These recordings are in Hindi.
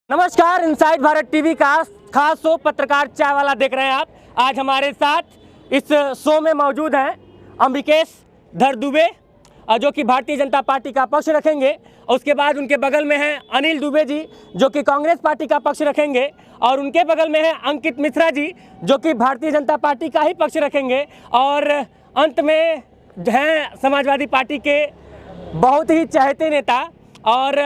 नमस्कार, इनसाइड भारत टीवी का खास शो पत्रकार चाय वाला देख रहे हैं आप। आज हमारे साथ इस शो में मौजूद हैं अम्बिकेश धर दुबे, जो कि भारतीय जनता पार्टी का पक्ष रखेंगे। उसके बाद उनके बगल में हैं अनिल दुबे जी, जो कि कांग्रेस पार्टी का पक्ष रखेंगे। और उनके बगल में हैं अंकित मिश्रा जी, जो कि भारतीय जनता पार्टी का ही पक्ष रखेंगे। और अंत में हैं समाजवादी पार्टी के बहुत ही चहेते नेता। और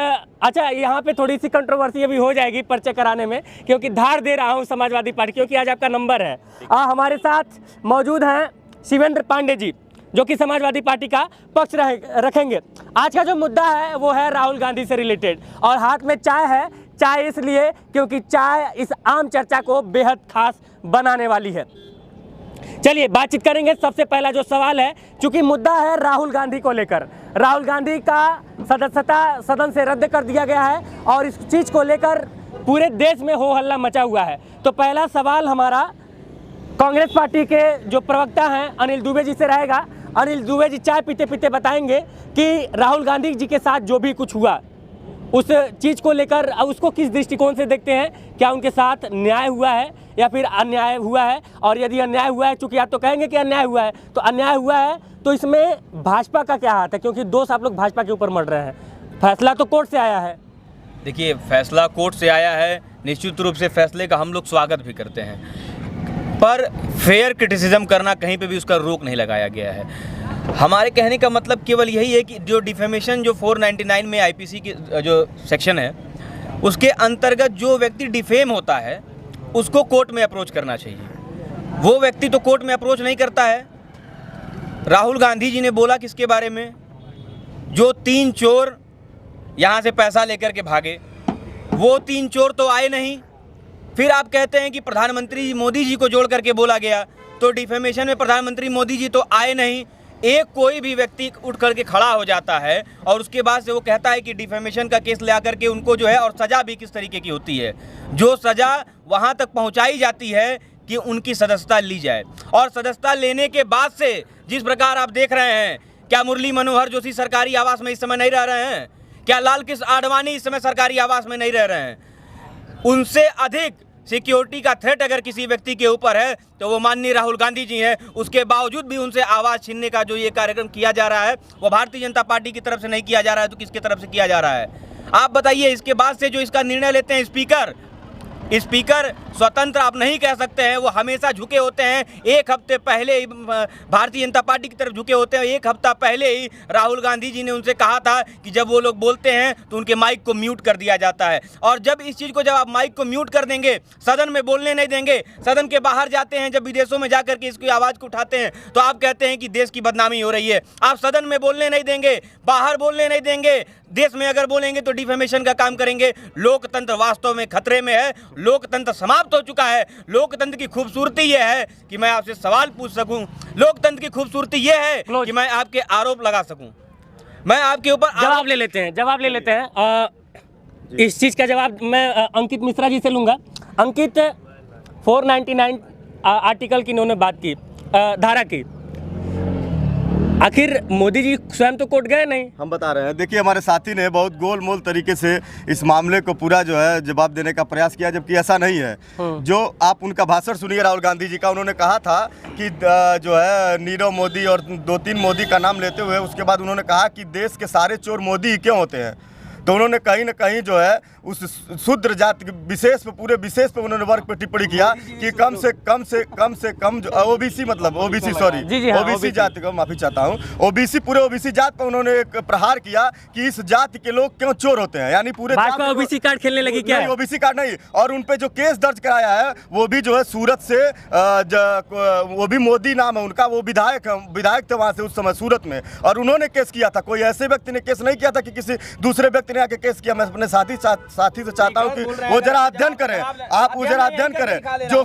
अच्छा, यहाँ पे थोड़ी सी कंट्रोवर्सी अभी हो जाएगी पर्चे कराने में, क्योंकि धार दे रहा हूँ समाजवादी पार्टी, क्योंकि आज आपका नंबर है। हमारे साथ मौजूद हैं शिवेंद्र पांडे जी, जो कि समाजवादी पार्टी का पक्ष रखेंगे। आज का जो मुद्दा है वो है राहुल गांधी से रिलेटेड, और हाथ में चाय है। चाय इसलिए क्योंकि चाय इस आम चर्चा को बेहद खास बनाने वाली है। चलिए बातचीत करेंगे। सबसे पहला जो सवाल है, चूंकि मुद्दा है राहुल गांधी को लेकर, राहुल गांधी का सदस्यता सदन से रद्द कर दिया गया है और इस चीज़ को लेकर पूरे देश में हो हल्ला मचा हुआ है। तो पहला सवाल हमारा कांग्रेस पार्टी के जो प्रवक्ता हैं अनिल दुबे जी से रहेगा। अनिल दुबे जी चाय पीते पीते बताएंगे कि राहुल गांधी जी के साथ जो भी कुछ हुआ उस चीज़ को लेकर उसको किस दृष्टिकोण से देखते हैं। क्या उनके साथ न्याय हुआ है या फिर अन्याय हुआ है? और यदि अन्याय हुआ है, चूंकि आप तो कहेंगे कि अन्याय हुआ है, तो अन्याय हुआ है तो इसमें भाजपा का क्या हाथ है? क्योंकि दोष आप लोग भाजपा के ऊपर मढ़ रहे हैं। फैसला तो कोर्ट से आया है। देखिए, फैसला कोर्ट से आया है, निश्चित रूप से फैसले का हम लोग स्वागत भी करते हैं, पर फेयर क्रिटिसिज्म करना कहीं पे भी उसका रोक नहीं लगाया गया है। हमारे कहने का मतलब केवल यही है कि जो डिफेमेशन जो 499 में आईपीसी की जो सेक्शन है, उसके अंतर्गत जो व्यक्ति डिफेम होता है उसको कोर्ट में अप्रोच करना चाहिए। वो व्यक्ति तो कोर्ट में अप्रोच नहीं करता है। राहुल गांधी जी ने बोला किसके बारे में? जो 3 चोर यहाँ से पैसा लेकर के भागे, वो 3 चोर तो आए नहीं। फिर आप कहते हैं कि प्रधानमंत्री मोदी जी को जोड़ करके बोला गया, तो डिफेमेशन में प्रधानमंत्री मोदी जी तो आए नहीं। एक कोई भी व्यक्ति उठ करके खड़ा हो जाता है और उसके बाद से वो कहता है कि डिफेमेशन का केस ले आकर के उनको जो है, और सज़ा भी किस तरीके की होती है, जो सज़ा वहाँ तक पहुँचाई जाती है कि उनकी सदस्यता ली जाए। और सदस्यता लेने के बाद से जिस प्रकार आप देख रहे हैं, क्या मुरली मनोहर जोशी सरकारी आवास में इस समय नहीं रह रहे हैं? क्या लाल कृष्ण आडवाणी इस समय सरकारी आवास में नहीं रह रहे हैं? उनसे अधिक सिक्योरिटी का थ्रेट अगर किसी व्यक्ति के ऊपर है तो वो माननीय राहुल गांधी जी हैं। उसके बावजूद भी उनसे आवाज़ छीनने का जो ये कार्यक्रम किया जा रहा है, वो भारतीय जनता पार्टी की तरफ से नहीं किया जा रहा है, तो किसके तरफ से किया जा रहा है? आप बताइए। इसके बाद से जो इसका निर्णय लेते हैं स्पीकर स्वतंत्र आप नहीं कह सकते हैं। वो हमेशा झुके होते हैं। एक हफ्ते पहले ही भारतीय जनता पार्टी की तरफ झुके होते हैं। एक हफ्ता पहले ही राहुल गांधी जी ने उनसे कहा था कि जब वो लोग बोलते हैं तो उनके माइक को म्यूट कर दिया जाता है। और जब इस चीज़ को, जब आप माइक को म्यूट कर देंगे, सदन में बोलने नहीं देंगे, सदन के बाहर जाते हैं, जब विदेशों में जा करके इसकी आवाज़ को उठाते हैं, तो आप कहते हैं कि देश की बदनामी हो रही है। आप सदन में बोलने नहीं देंगे, बाहर बोलने नहीं देंगे, देश में अगर बोलेंगे तो डिफेमेशन का काम करेंगे। लोकतंत्र वास्तव में खतरे में है। लोकतंत्र समाप्त हो चुका है। लोकतंत्र की खूबसूरती यह है कि मैं आपसे सवाल पूछ सकूं। लोकतंत्र की खूबसूरती यह है कि मैं आपके आरोप लगा सकूं। मैं आपके ऊपर जवाब ले लेते हैं। इस चीज़ का जवाब मैं अंकित मिश्रा जी से लूँगा। अंकित, 499 आर्टिकल की इन्होंने बात की, धारा की। आखिर मोदी जी स्वयं तो कोर्ट गए नहीं। हम बता रहे हैं। देखिए, हमारे साथी ने बहुत गोलमोल तरीके से इस मामले को पूरा जो है जवाब देने का प्रयास किया, जबकि ऐसा नहीं है। जो आप उनका भाषण सुनिए राहुल गांधी जी का, उन्होंने कहा था कि जो है नीरव मोदी और 2-3 मोदी का नाम लेते हुए उसके बाद उन्होंने कहा कि देश के सारे चोर मोदी ही क्यों होते हैं। तो उन्होंने कहीं ना कहीं जो है उस शूद्र जाति विशेष पे, पूरे विशेष पे उन्होंने वर्ग पे टिप्पणी किया कि कम से कम जो ओबीसी, मतलब ओबीसी, सॉरी ओबीसी जाति को माफी चाहता हूँ, ओबीसी, पूरे ओबीसी जात पर उन्होंने एक प्रहार किया कि इस जाति के लोग क्यों चोर होते हैं। यानी पूरे ओबीसी कार्ड खेलने लगी क्या? ओबीसी कार्ड नहीं। और उन पे जो केस दर्ज कराया है वो भी जो है सूरत से, वो भी मोदी नाम है उनका, वो विधायक थे वहाँ से उस समय सूरत में, और उन्होंने केस किया था। कोई ऐसे व्यक्ति ने केस नहीं किया था कि किसी दूसरे व्यक्ति ने आके केस किया। मैं अपने साथी से चाहता हूं कि वो जरा अध्ययन करें। आप वो जरा अध्ययन करें। जो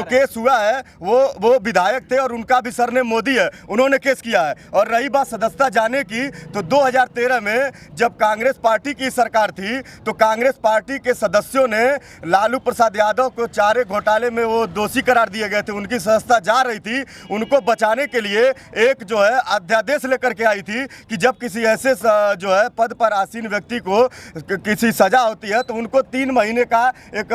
केस हुआ है वो विधायक थे और उनका भी सरनेम मोदी है, उन्होंने केस किया है। और रही बात सदस्यता जाने की, तो 2013 में जब कांग्रेस पार्टी की सरकार थी तो कांग्रेस पार्टी के सदस्यों ने लालू प्रसाद यादव को चारे घोटाले में वो दोषी करार दिए गए थे। उनकी सदस्यता जा रही थी, उनको बचाने के लिए एक जो है अध्यादेश लेकर के आई थी कि जब किसी ऐसे जो है पद पर आसीन व्यक्ति को किसी सजा होती है तो उनको 3 महीने का एक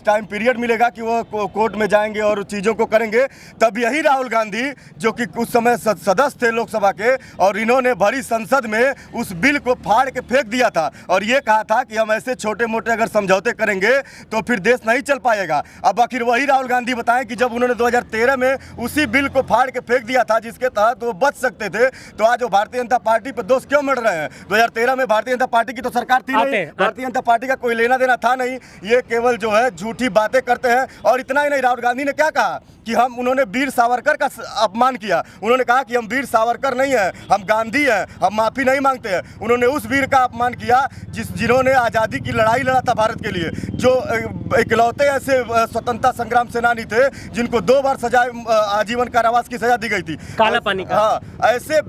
टाइम पीरियड मिलेगा कि वो कोर्ट में जाएंगे और चीज़ों को करेंगे। तब यही राहुल गांधी जो कि उस समय सदस्य थे लोकसभा के, और इन्होंने भरी संसद में उस बिल को फाड़ के फेंक दिया था और ये कहा था कि हम ऐसे छोटे मोटे अगर समझौते करेंगे तो फिर देश नहीं चल पाएगा। अब आखिर वही राहुल गांधी बताएं कि जब उन्होंने 2013 में उसी बिल को फाड़ के फेंक दिया था जिसके तहत वो बच सकते थे, तो आज वो भारतीय जनता पार्टी पर दोष क्यों मर रहे हैं? 2013 में भारतीय जनता पार्टी की तो सरकार थी नहीं, भारतीय जनता पार्टी का कोई लेना देना था नहीं। ये केवल जो है झूठी बातें करते हैं। और इतना ही नहीं, राहुल गांधी ने क्या कहा कि उन्होंने वीर सावरकर का अपमान किया। उन्होंने कहा कि हम वीर सावरकर नहीं है, हम गांधी हैं, हम माफ़ी नहीं मांगते हैं। उन्होंने उस वीर का अपमान किया जिन्होंने आज़ादी की लड़ाई लड़ा था भारत के लिए, जो इकलौते ऐसे स्वतंत्रता संग्राम सेनानी थे जिनको 2 बार सजा आजीवन कारावास की सजा दी गई थी, काला पानी का। हाँ, ऐसे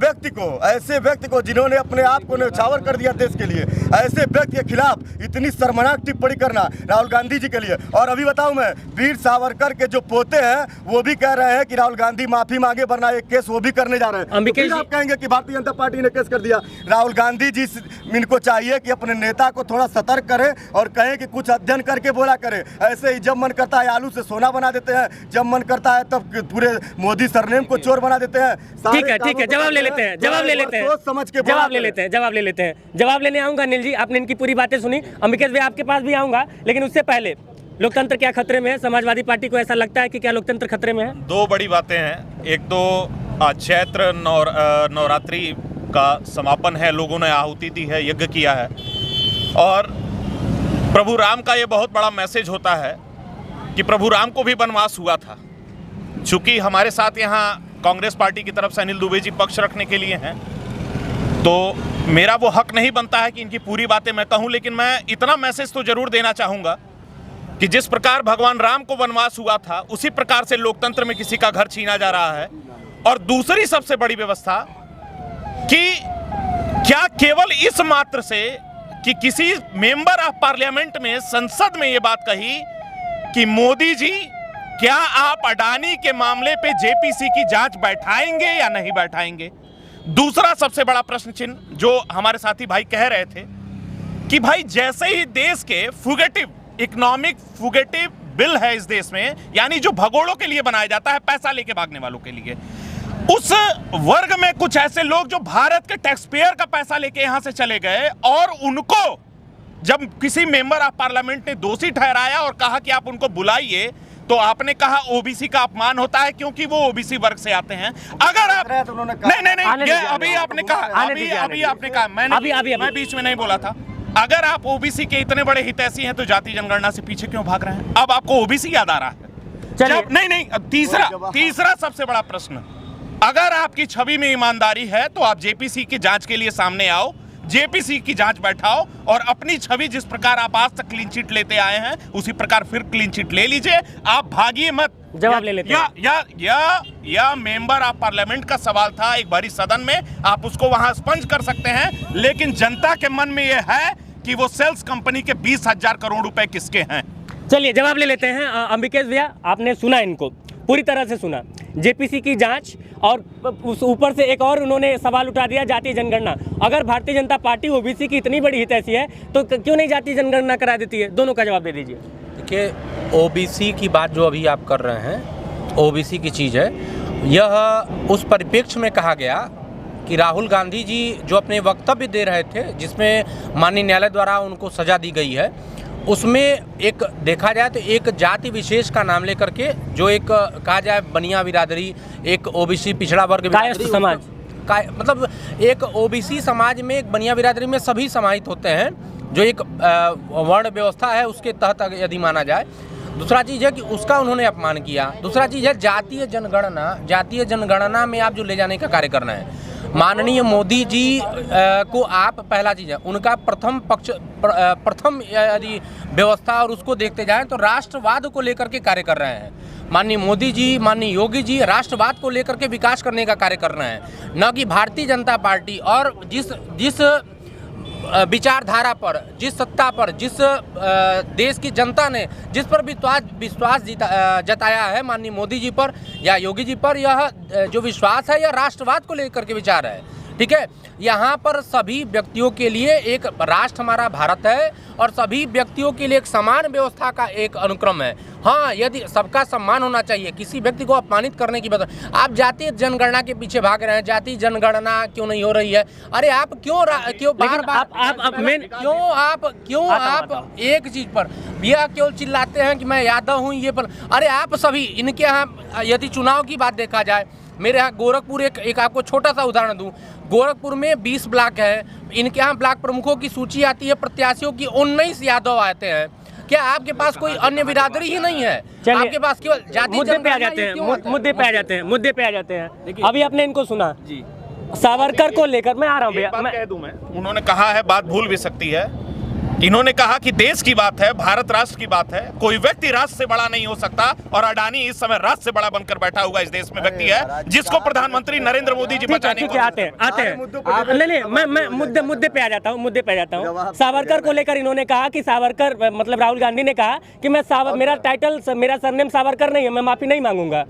व्यक्ति को जिन्होंने अपने आप को न्यौछावर कर दिया देश के लिए, ऐसे व्यक्ति के खिलाफ इतनी शर्मनाक टिप्पणी करना राहुल गांधी जी के लिए। और अभी बताऊं मैं, वीर सावरकर के जो पोते हैं वो भी कह रहे हैं कि राहुल गांधी माफी मांगे, वरना एक केस वो भी करने जा रहे हैं। तो फिर आप कहेंगे कि भारतीय जनता पार्टी ने केस कर दिया। राहुल गांधी जी इनको चाहिए कि अपने नेता को थोड़ा सतर्क करें और कहें कि कुछ अध्ययन करके बोला करें। ऐसे ही जब मन करता है आलू से सोना बना देते हैं, जब मन करता है तब पूरे मोदी सरनेम को चोर बना देते हैं। ठीक है, जवाब ले लेते हैं, सोच समझ के जवाब ले लेते हैं। जवाब लेने आऊंगा अनिल जी, आपने इनकी पूरी बातें सुनी। अम्बिकेश भाई आपके पास भी आऊंगा, लेकिन उससे पहले लोकतंत्र क्या खतरे में है? समाजवादी पार्टी को ऐसा लगता है कि क्या लोकतंत्र खतरे में है? 2 बड़ी बातें हैं। एक तो चैत्र नवरात्रि का समापन है, लोगों ने आहुति दी है, यज्ञ किया है, और प्रभु राम का ये बहुत बड़ा मैसेज होता है कि प्रभु राम को भी वनवास हुआ था। चूंकि हमारे साथ यहाँ कांग्रेस पार्टी की तरफ से अनिल दुबे जी पक्ष रखने के लिए हैं, तो मेरा वो हक नहीं बनता है कि इनकी पूरी बातें मैं कहूँ, लेकिन मैं इतना मैसेज तो जरूर देना चाहूँगा कि जिस प्रकार भगवान राम को वनवास हुआ था, उसी प्रकार से लोकतंत्र में किसी का घर छीना जा रहा है। और दूसरी सबसे बड़ी व्यवस्था कि क्या केवल इस मात्र से कि किसी मेंबर ऑफ पार्लियामेंट में, संसद में ये बात कही कि मोदी जी क्या आप अडानी के मामले पे जेपीसी की जांच बैठाएंगे या नहीं बैठाएंगे। दूसरा सबसे बड़ा प्रश्न चिन्ह जो हमारे साथी भाई कह रहे थे कि भाई जैसे ही देश के फुगेटिव इकोनॉमिक फुगेटिव बिल है इस देश में, यानी जो भगोड़ों के लिए बनाया जाता है, पैसा लेके भागने वालों के लिए, उस वर्ग में कुछ ऐसे लोग जो भारत के टैक्स पेयर का पैसा लेके यहां से चले गए, और उनको जब किसी मेंबर ऑफ पार्लियामेंट ने दोषी ठहराया और कहा कि आप उनको बुलाइए, तो आपने कहा ओबीसी का अपमान होता है क्योंकि वो ओबीसी वर्ग से आते हैं। अगर आप नहीं, ये अभी आपने कहा, अभी आपने कहा, मैं बीच में नहीं बोला था। अगर आप ओबीसी के इतने बड़े हितैषी हैं तो जाति जनगणना से पीछे क्यों भाग रहे हैं? अब आपको ओबीसी याद आ रहा है? नहीं, तीसरा सबसे बड़ा प्रश्न, अगर आपकी छवि में ईमानदारी है तो आप जेपीसी की जांच के लिए सामने आओ, जेपीसी की जांच बैठाओ, और अपनी छवि जिस प्रकार आप आज तक क्लीन चिट लेते आए हैं उसी प्रकार फिर क्लीन चिट ले लीजिए। आप भागिए मत। जवाब ले लेते हैं। या मेंबर ऑफ पार्लियामेंट का सवाल था एक बारी सदन में, आप उसको वहां स्पंज कर सकते हैं, लेकिन जनता के मन में यह है कि वो सेल्स कंपनी के 20,000 करोड़ रुपए किसके हैं। चलिए जवाब ले लेते हैं। अम्बिकेश भैया, आपने सुना, इनको पूरी तरह से सुना, जेपीसी की जांच, और उस ऊपर से एक और उन्होंने सवाल उठा दिया, जातीय जनगणना। अगर भारतीय जनता पार्टी ओबीसी की इतनी बड़ी हितैषी है तो क्यों नहीं जातीय जनगणना करा देती है? दोनों का जवाब दे दीजिए। देखिए, ओबीसी की बात जो अभी आप कर रहे हैं, ओबीसी की चीज़ है, यह उस परिप्रेक्ष्य में कहा गया कि राहुल गांधी जी जो अपने वक्तव्य दे रहे थे, जिसमें माननीय न्यायालय द्वारा उनको सजा दी गई है, उसमें एक देखा जाए तो एक जाति विशेष का नाम लेकर के, जो एक कहा जाए बनिया बिरादरी, एक ओबीसी पिछड़ा वर्ग समाज का, मतलब एक ओबीसी समाज में एक बनिया बिरादरी में सभी समाहित होते हैं, जो एक वर्ण व्यवस्था है उसके तहत यदि माना जाए। दूसरा चीज़ है कि उसका उन्होंने अपमान किया। दूसरा चीज़ है जातीय जनगणना में आप जो ले जाने का कार्य करना है, माननीय मोदी जी को आप, पहला चीज़ है उनका प्रथम यदि व्यवस्था और उसको देखते जाएं तो राष्ट्रवाद को लेकर के कार्य कर रहे हैं। माननीय मोदी जी, माननीय योगी जी राष्ट्रवाद को लेकर के विकास करने का कार्य कर रहे हैं, न कि भारतीय जनता पार्टी। और जिस विचारधारा पर, जिस सत्ता पर, जिस देश की जनता ने जिस पर विश्वास जताया है माननीय मोदी जी पर या योगी जी पर, यह जो विश्वास है यह राष्ट्रवाद को लेकर के विचार है, ठीक है। यहाँ पर सभी व्यक्तियों के लिए एक राष्ट्र हमारा भारत है और सभी व्यक्तियों के लिए एक समान व्यवस्था का एक अनुक्रम है। हाँ, यदि सबका सम्मान होना चाहिए, किसी व्यक्ति को अपमानित करने की बात। आप जातीय जनगणना के पीछे भाग रहे हैं, जातीय जनगणना क्यों नहीं हो रही है? अरे आप क्यों बार बार आप एक चीज पर यह क्यों चिल्लाते हैं कि मैं यादव हूँ ये पर? अरे आप सभी इनके यहाँ यदि चुनाव की बात देखा जाए, मेरे यहाँ गोरखपुर एक आपको छोटा सा उदाहरण दूं, गोरखपुर में 20 ब्लॉक है, इनके यहाँ ब्लॉक प्रमुखों की सूची आती है, प्रत्याशियों की 19 यादव आते हैं। क्या आपके पास कोई अन्य बिरादरी ही नहीं है? आपके पास केवल जाति मुद्दे पे आ जाते हैं, मुद्दे पे आ जाते हैं। अभी आपने इनको सुना जी, सावरकर को लेकर मैं आ रहा हूँ भैया, मैं कह दूं, मैं उन्होंने कहा है, बात भूल भी सकती है, इन्होंने कहा कि देश की बात है, भारत राष्ट्र की बात है, कोई व्यक्ति राष्ट्र से बड़ा नहीं हो सकता और अडानी इस समय राष्ट्र से बड़ा बनकर बैठा हुआ इस देश में व्यक्ति है जिसको प्रधानमंत्री नरेंद्र मोदी जी बचाने को आते हैं। नहीं, मैं मुद्दे पे आ जाता हूँ। सावरकर को लेकर इन्होंने कहा कि सावरकर मतलब राहुल गांधी ने कहा कि मेरा टाइटल, मेरा सरनेम सावरकर नहीं है, मैं माफी नहीं मांगूंगा।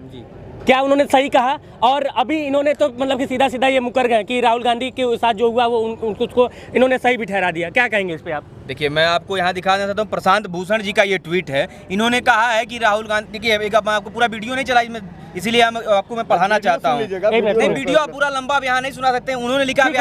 क्या उन्होंने सही कहा? और अभी इन्होंने तो मतलब कि सीधा सीधा ये मुकर गए कि राहुल गांधी के साथ जो हुआ वो उसको इन्होंने सही भी ठहरा दिया। क्या कहेंगे इस पे आप? देखिए, मैं आपको यहाँ दिखाना चाहता हूँ, प्रशांत भूषण जी का ये ट्वीट है। इन्होंने कहा है कि राहुल गांधी, देखिए एक मैं आपको पूरा वीडियो नहीं चलाई, इसीलिए आपको मैं पढ़ाना चाहता हूँ। नहीं, वीडियो आप पूरा लंबा यहाँ नहीं सुना सकते। उन्होंने लिखा भी,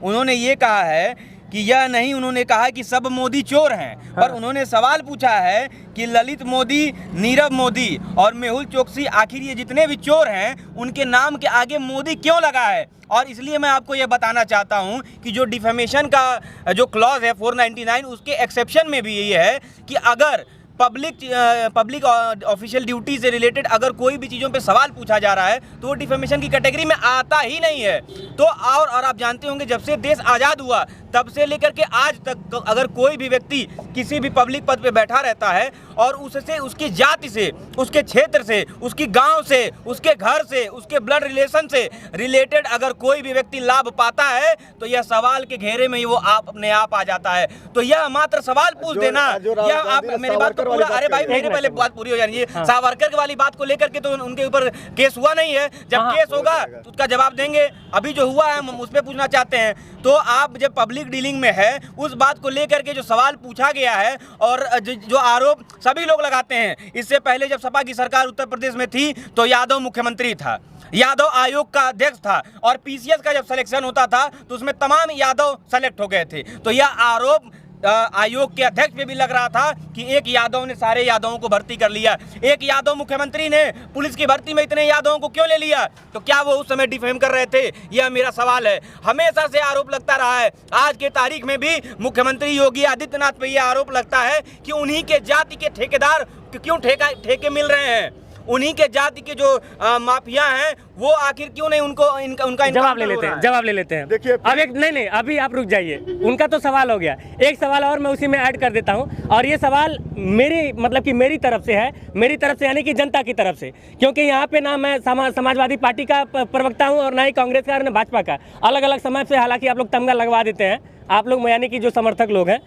उन्होंने ये कहा है कि यह नहीं, उन्होंने कहा कि सब मोदी चोर हैं। पर उन्होंने सवाल पूछा है कि ललित मोदी, नीरव मोदी और मेहुल चोकसी, आखिर ये जितने भी चोर हैं उनके नाम के आगे मोदी क्यों लगा है? और इसलिए मैं आपको ये बताना चाहता हूं कि जो डिफेमेशन का जो क्लॉज है 499, उसके एक्सेप्शन में भी ये है कि अगर पब्लिक ऑफिशियल ड्यूटी से रिलेटेड अगर कोई भी चीज़ों पे सवाल पूछा जा रहा है तो वो डिफेमेशन की कैटेगरी में आता ही नहीं है। तो और आप जानते होंगे, जब से देश आज़ाद हुआ तब से लेकर के आज तक अगर कोई भी व्यक्ति किसी भी पब्लिक पद पे बैठा रहता है और उससे, उसकी जाति से, उसके क्षेत्र से, उसकी गांव से, उसके घर से, उसके ब्लड रिलेशन से रिलेटेड अगर कोई भी व्यक्ति लाभ पाता है तो यह सवाल के घेरे में ही वो अपने आप आ जाता है। तो यह मात्र सवाल पूछ देना, यह आप मेरी बात तो पूरा, अरे भाई मेरे पहले बात पूरी हो जानी है। सावरकर वाली बात को लेकर के तो उनके ऊपर केस हुआ नहीं है, जब केस होगा तो उसका जवाब देंगे। अभी जो हुआ है हम उस पर पूछना चाहते हैं। तो आप जब पब्लिक डीलिंग में है, उस बात को लेकर के जो सवाल पूछा गया है और जो आरोप सभी लोग लगाते हैं, इससे पहले जब सपा की सरकार उत्तर प्रदेश में थी तो यादव मुख्यमंत्री था, यादव आयोग का अध्यक्ष था और पीसीएस का जब सिलेक्शन होता था तो उसमें तमाम यादव सेलेक्ट हो गए थे। तो यह आरोप आयोग के अध्यक्ष पे भी लग रहा था कि एक यादव ने सारे यादवों को भर्ती कर लिया। एक यादव मुख्यमंत्री ने पुलिस की भर्ती में इतने यादवों को क्यों ले लिया? तो क्या वो उस समय डिफेम कर रहे थे? यह मेरा सवाल है। हमेशा से आरोप लगता रहा है, आज के तारीख में भी मुख्यमंत्री योगी आदित्यनाथ पे यह आरोप लगता है कि उन्हीं के जाति के ठेकेदार क्यों ठेके मिल रहे हैं, उन्हीं के जाति के जो माफिया हैं वो आखिर क्यों नहीं उनका जवाब ले लेते हैं। देखिए अब एक नहीं अभी आप रुक जाइए, उनका तो सवाल हो गया, एक सवाल और मैं उसी में ऐड कर देता हूं। और ये सवाल मेरी तरफ से है, मेरी तरफ से यानी कि जनता की तरफ से, क्योंकि यहाँ पे ना मैं समाजवादी पार्टी का प्रवक्ता हूँ और ना ही कांग्रेस का और ना भाजपा का। अलग अलग समय से हालांकि आप लोग तमगा लगवा देते हैं, आप लोग यानी कि जो समर्थक लोग हैं।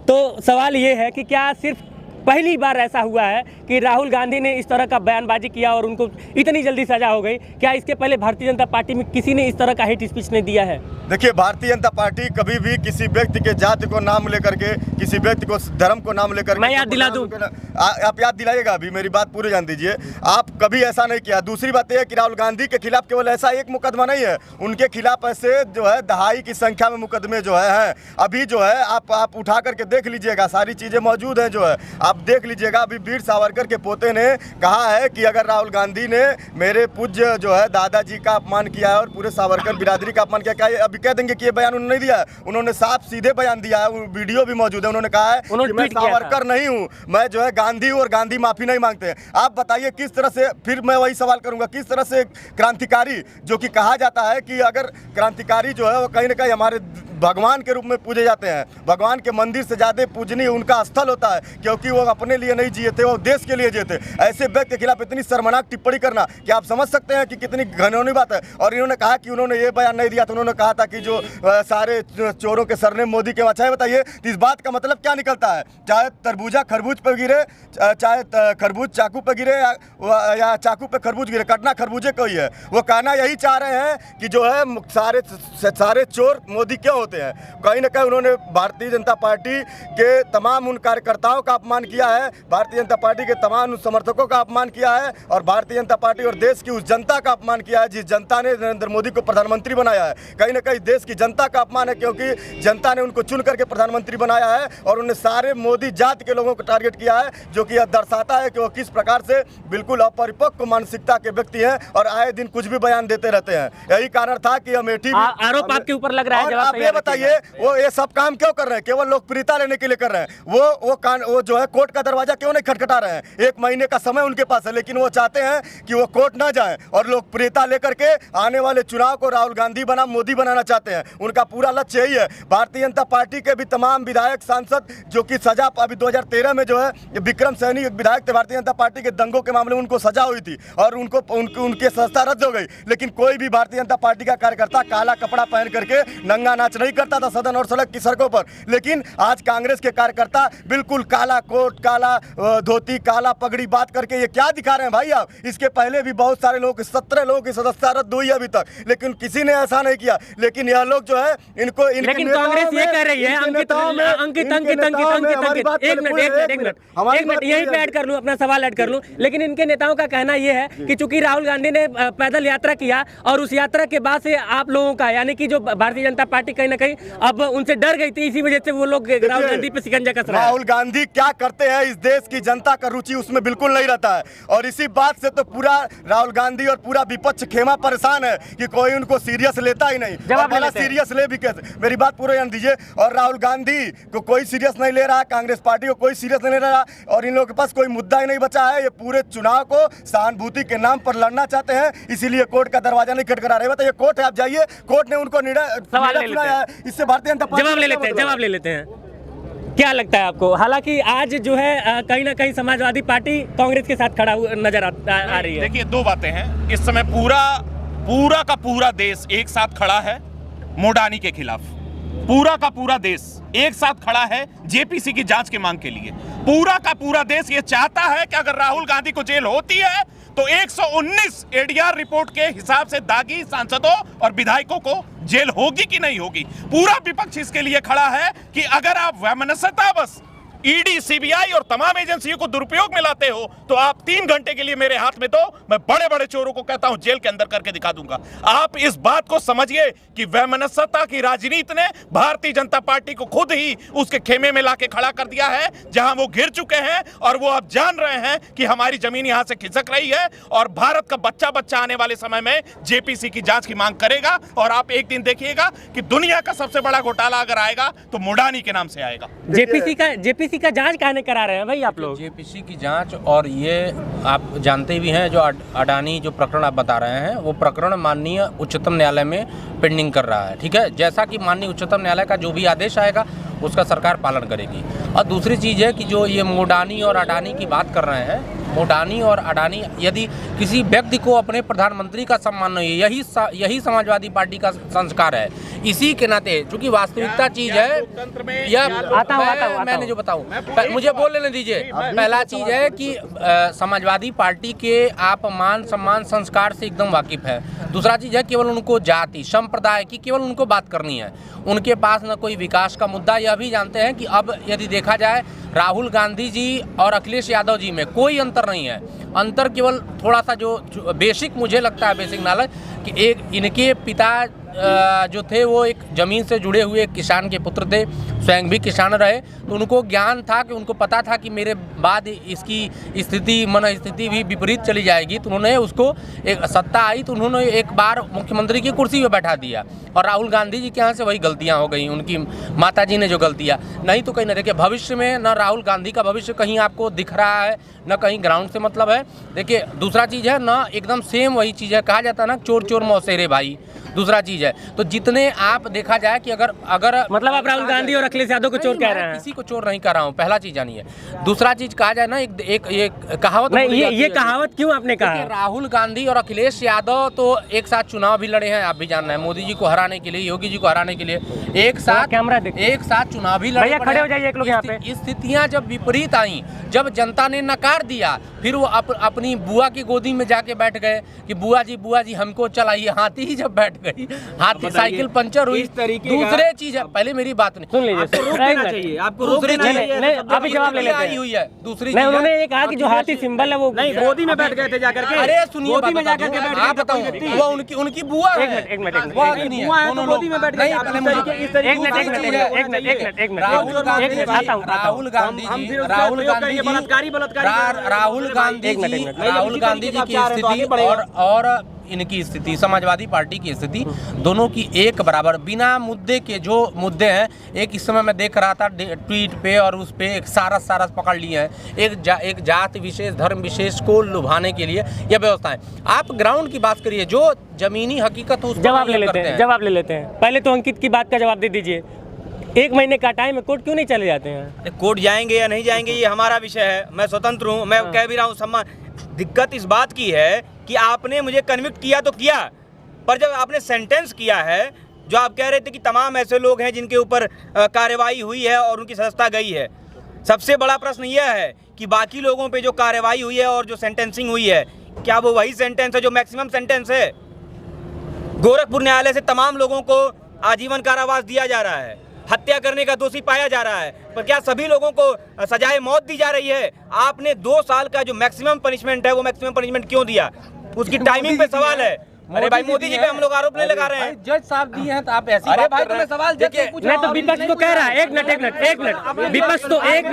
तो सवाल ये है कि क्या सिर्फ पहली बार ऐसा हुआ है कि राहुल गांधी ने इस तरह का बयानबाजी किया और उनको इतनी जल्दी सजा हो गई? क्या इसके पहले भारतीय जनता पार्टी में किसी ने इस तरह का हेट स्पीच नहीं दिया है? देखिए, भारतीय जनता पार्टी कभी भी किसी व्यक्ति के जाति को नाम लेकर के, किसी व्यक्ति को धर्म को नाम लेकर, मैं याद दिला दूं, आप याद दिलाइएगा, अभी मेरी बात पूरी जान दीजिए, आप कभी ऐसा नहीं किया। दूसरी बात यह है कि राहुल गांधी के खिलाफ केवल ऐसा एक मुकदमा नहीं है, उनके खिलाफ ऐसे जो है दहाई की संख्या में मुकदमे जो है अभी जो है आप उठा करके देख लीजिएगा, सारी चीजें मौजूद है, जो है आप देख लीजिएगा। अभी वीर सावरकर के पोते ने कहा है कि अगर राहुल गांधी ने मेरे पूज्य जो है दादाजी का अपमान किया है और पूरे सावरकर बिरादरी का अपमान किया, क्या अभी कह देंगे कि ये बयान उन्होंने नहीं दिया है? उन्होंने साफ सीधे बयान दिया है, वीडियो भी मौजूद है। उन्होंने कहा है कि मैं सावरकर नहीं हूं, मैं जो है गांधी और गांधी माफी नहीं मांगते हैं। आप बताइए किस तरह से, फिर मैं वही सवाल करूंगा, किस तरह से क्रांतिकारी, जो कि कहा जाता है कि अगर क्रांतिकारी जो है वो कहीं ना कहीं हमारे भगवान के रूप में पूजे जाते हैं। भगवान के मंदिर से ज़्यादा पूजनीय उनका स्थल होता है, क्योंकि वो अपने लिए नहीं जिए थे, वो देश के लिए जिए थे। ऐसे व्यक्ति के खिलाफ इतनी शर्मनाक टिप्पणी करना, क्या आप समझ सकते हैं कि कितनी घिनौनी बात है। और इन्होंने कहा कि उन्होंने ये बयान नहीं दिया था, उन्होंने कहा था कि जो सारे चोरों के सरनेम मोदी के अच्छा बताइए, तो इस बात का मतलब क्या निकलता है? चाहे तरबूजा खरबूज पर गिरे, चाहे खरबूज चाकू पर गिरे, या चाकू पे खरबूज गिरे, कटना खरबूजे को ही है। वो कहना यही चाह रहे हैं कि जो है सारे चोर मोदी क्यों होते हैं। कहीं ना कहीं उन्होंने भारतीय जनता पार्टी के तमाम उन कार्यकर्ताओं का अपमान किया है, भारतीय जनता पार्टी के तमाम उन समर्थकों का अपमान किया है, और भारतीय जनता पार्टी और देश की उस जनता का अपमान किया है जिस जनता ने नरेंद्र मोदी को प्रधानमंत्री बनाया है। कहीं ना कहीं देश की जनता का अपमान है, क्योंकि जनता ने उनको चुन करके प्रधानमंत्री बनाया है, और उन्हें सारे मोदी जाति के लोगों को टारगेट किया है, जो कि यह दर्शाता है कि वो किस प्रकार से बिल्कुल अपरिपक्व मानसिकता के व्यक्ति हैं और आए दिन कुछ भी बयान देते रहते हैं। यही कारण था कि अमेठी आरोप आपके ऊपर लग रहा है। आप ये बताइए, वो ये सब काम क्यों कर रहे हैं? केवल लोकप्रियता लेने के लिए कर रहे हैं। वो जो है कोर्ट का दरवाजा क्यों नहीं खटखटा रहे हैं? 1 महीने का समय उनके पास है, लेकिन वो चाहते हैं कि वो कोर्ट ना जाए और लोकप्रियता लेकर के आने वाले चुनाव को राहुल गांधी बना मोदी बनाना चाहते हैं। उनका पूरा लक्ष्य यही है। भारतीय जनता पार्टी के भी तमाम विधायक सांसद जो कि सजा अभी 2013 में जो है विक्रम सैनी एक विधायक थे भारतीय जनता पार्टी के, दंगों के मामले में उनको सजा हुई थी और उनके सजा रद्द हो गई, लेकिन कोई भी भारतीय जनता पार्टी का कार्यकर्ता काला कपड़ा पहन करके नंगा नाच नहीं करता था सदन और सड़क की सड़कों पर। लेकिन आज कांग्रेस के कार्यकर्ता बिल्कुल काला कोट, काला धोती, काला पगड़ी बात करके ये क्या दिखा रहे हैं भाई आप? इसके पहले भी बहुत सारे लोग, 17 लोगों की सदस्यता रद्द हुई अभी तक, लेकिन किसी ने ऐसा नहीं किया। लेकिन यह लोग जो है इनको, लेकिन कांग्रेस ये कह रही है, एक मिनट यहीं पे ऐड कर लूं, अपना सवाल ऐड कर लूं। लेकिन इनके नेताओं का कहना यह है कि चूंकि राहुल गांधी ने पैदल यात्रा किया और उस यात्रा के बाद से आप लोगों का, यानी कि जो भारतीय जनता पार्टी कहीं ना कहीं अब उनसे डर गई थी, इसी वजह से वो लोग राहुल गांधी पे शिकंजा कस रहे हैं। राहुल गांधी क्या करते हैं, इस देश की जनता का रुचि उसमें बिल्कुल नहीं रहता है, और इसी बात से तो पूरा राहुल गांधी और पूरा विपक्ष खेमा परेशान है कि कोई उनको सीरियस लेता ही नहीं। भला सीरियस ले भी कैसे? मेरी बात पूरा ध्यान दीजिए। और राहुल गांधी को कोई सीरियस नहीं ले रहा, कांग्रेस पार्टी को कोई सीरियस नहीं ले रहा, और इन लोगों के पास कोई मुद्दा ही नहीं बचा है। ये पूरे चुनाव को सहानुभूति के नाम पर लड़ना चाहते हैं, इसीलिए कोर्ट का दरवाजा नहीं खटखटा रहे। बताइए, कोर्ट है, आप जाइए, कोर्ट ने उनको निर्णय सुनाया है, इससे भारतीय जनता पार्टी जवाब ले लेते हैं। क्या लगता है आपको? हालांकि आज जो है कहीं ना कहीं समाजवादी पार्टी कांग्रेस के साथ खड़ा नजर आ रही है। देखिए, 2 बातें हैं। इस समय पूरा का पूरा देश एक साथ खड़ा है मोडानी के खिलाफ। पूरा का पूरा देश एक साथ खड़ा है जेपीसी की जांच की मांग के लिए। पूरा का पूरा देश ये चाहता है कि अगर राहुल गांधी को जेल होती है तो 119 एडीआर रिपोर्ट के हिसाब से दागी सांसदों और विधायकों को जेल होगी कि नहीं होगी। पूरा विपक्ष इसके लिए खड़ा है कि अगर आप वैमनस्यतावश ईडी, सीबीआई और तमाम एजेंसियों को दुरुपयोग में लाते हो तो आप 3 घंटे के लिए मेरे हाथ में दो, मैं बड़े बड़े चोरों को कहता हूं जेल के अंदर करके दिखा दूंगा। आप इस बात को समझिए कि वैमनस्यता की राजनीति ने भारतीय जनता पार्टी को खुद ही उसके खेमे में लाके खड़ा कर दिया है, जहां वो घिर चुके हैं और वो अब जान रहे हैं कि हमारी जमीन यहां से खिसक रही है और भारत का बच्चा आने वाले समय में जेपीसी की जांच की मांग करेगा। और आप एक दिन देखिएगा कि दुनिया का सबसे बड़ा घोटाला अगर आएगा तो मोडानी के नाम से आएगा। जेपीसी का जांच कहने करा रहे हैं भाई आप लोग? जेपीसी की जांच, और ये आप जानते भी हैं जो अडानी जो प्रकरण आप बता रहे हैं, वो प्रकरण माननीय उच्चतम न्यायालय में पेंडिंग कर रहा है। ठीक है, जैसा कि माननीय उच्चतम न्यायालय का जो भी आदेश आएगा उसका सरकार पालन करेगी। और दूसरी चीज़ है कि जो ये मोडानी और अडानी की बात कर रहे हैं, मोडानी और अडानी, यदि किसी व्यक्ति को अपने प्रधानमंत्री का सम्मान नहीं है, यही समाजवादी पार्टी का संस्कार है। इसी के नाते, चूंकि वास्तविकता चीज है, मैंने जो बताऊं, मुझे बोल लेने दीजिए। पहला चीज है कि समाजवादी पार्टी के आप मान सम्मान संस्कार से एकदम वाकिफ है। दूसरा चीज है केवल उनको जाति संप्रदाय की केवल उनको बात करनी है, उनके पास न कोई विकास का मुद्दा। यह भी जानते हैं कि अब यदि देखा जाए राहुल गांधी जी और अखिलेश यादव जी में कोई अंतर नहीं है। अंतर केवल थोड़ा सा जो बेसिक मुझे लगता है बेसिक नॉलेज कि एक इनके पिता जो थे वो एक ज़मीन से जुड़े हुए एक किसान के पुत्र थे, स्वयं भी किसान रहे, तो उनको ज्ञान था कि उनको पता था कि मेरे बाद इसकी स्थिति मन स्थिति भी विपरीत चली जाएगी। तो उन्होंने उसको एक सत्ता आई तो उन्होंने एक बार मुख्यमंत्री की कुर्सी पे बैठा दिया। और राहुल गांधी जी के यहाँ से वही गलतियाँ हो गई, उनकी माता जी ने जो गलतियाँ, नहीं तो कहीं ना देखिए भविष्य में न राहुल गांधी का भविष्य कहीं आपको दिख रहा है न कहीं ग्राउंड से मतलब है। देखिए दूसरा चीज़ है ना, एकदम सेम वही चीज़ है, कहा जाता है ना चोर चोर मौसेरे भाई। दूसरा चीज़ है तो जितने आप देखा जाए कि अगर मतलब आप राहुल गांधी और अखिलेश यादव को चोर कह रहे हैं? किसी को चोर नहीं कर रहा हूँ, पहला चीज़ जानिए। दूसरा चीज़ कहा जाए ना, एक कहावत नहीं, बोली जाती ये है। कहावत क्यों आपने कहा? देखिए, राहुल गांधी और अखिलेश यादव तो एक साथ चुनाव भी लड़े हैं, आप भी जान रहे हैं, मोदी जी को हराने के लिए, योगी जी को हराने के लिए एक साथ चुनाव भी लड़े। भैया खड़े हो जाइए एक लोग यहाँ पे। स्थितियां जब विपरीत आई, जब जनता ने नकार दिया, फिर वो अपनी बुआ की गोदी में जाके बैठ गए कि बुआ जी हमको चलाइए। हाथी ही जब बैठ गई, हाथी साइकिल पंचर हुई। दूसरे चीज है, पहले मेरी बात नहीं सुन लीजिए, आपको दूसरी चीज अभी जवाब ले लेते आई हुई है। दूसरी नहीं, उन्होंने ये कहा कि जो हाथी सिंबल है वो गोदी में बैठ गए थे जाकर के। अरे सुनिए, गोदी में जाकर के बैठ आप गए बताऊं, थे। वो उनकी बुआ है। एक मिनट बुआ की नहीं है, बुआ है तो दोनों गोदी लोग। में बैठ गए। नहीं, आप पहले इस मुझे- तरीके- इस तरीके- एक मिनट आता हूं, राहुल गांधी जी की स्थिति और इनकी स्थिति, समाजवादी पार्टी की स्थिति, दोनों की एक बराबर, बिना मुद्दे के जो मुद्दे हैं, एक इस समय मैं देख रहा था ट्वीट पे और उस पे एक सारस पकड़ लिए हैं, एक जात विशेष, धर्म विशेष को लुभाने के लिए यह व्यवस्था है। आप ग्राउंड की बात करिए, जो जमीनी हकीकत हो उस पर जवाब ले नहीं लेते करते हैं, जवाब ले लेते हैं। पहले तो अंकित की बात का जवाब दे दीजिए। 1 महीने का टाइम है, कोर्ट क्यों नहीं चले जाते हैं? कोर्ट जाएंगे या नहीं जाएंगे ये हमारा विषय है, मैं स्वतंत्र हूँ, मैं कह भी रहा हूँ सम्मान। दिक्कत इस बात की है कि आपने मुझे कन्विक्ट किया तो किया, पर जब आपने सेंटेंस किया है, जो आप कह रहे थे कि तमाम ऐसे लोग हैं जिनके ऊपर कार्रवाई हुई है और उनकी सजा गई है, सबसे बड़ा प्रश्न यह है कि बाकी लोगों पे जो कार्रवाई हुई है और जो सेंटेंसिंग हुई है, क्या वो वही सेंटेंस है जो मैक्सिमम सेंटेंस है? गोरखपुर न्यायालय से तमाम लोगों को आजीवन कारावास दिया जा रहा है, हत्या करने का दोषी पाया जा रहा है, पर क्या सभी लोगों को सजाए मौत दी जा रही है? आपने 2 साल का जो मैक्सिमम पनिशमेंट है, वो मैक्सिमम पनिशमेंट क्यों दिया? उसकी टाइमिंग पे सवाल है। अरे भाई, मोदी जी पे हम लोग आरोप नहीं लगा रहे हैं। जज साहब दिए हैं तो आप ऐसी अरे बात भाई, कर रहे तुम्हें हैं। सवाल देखिए, नहीं तो विपक्ष तो कह रहा है, एक मिनट विपक्ष तो एक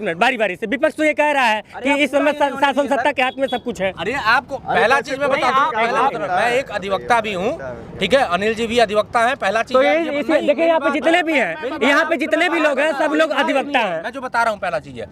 मिनट बारी से विपक्ष तो ये कह रहा है कि इस समय शासन सत्ता के हाथ में सब कुछ है। अरे आपको पहला चीज मैं बता दूं, मैं एक अधिवक्ता भी हूँ, ठीक है, अनिल जी भी अधिवक्ता हैं। पहला चीज तो ये देखिए, यहाँ पे जितने भी हैं, यहाँ पे जितने भी लोग हैं, सब लोग अधिवक्ता हैं। मैं जो बता रहा हूँ, पहला चीज है,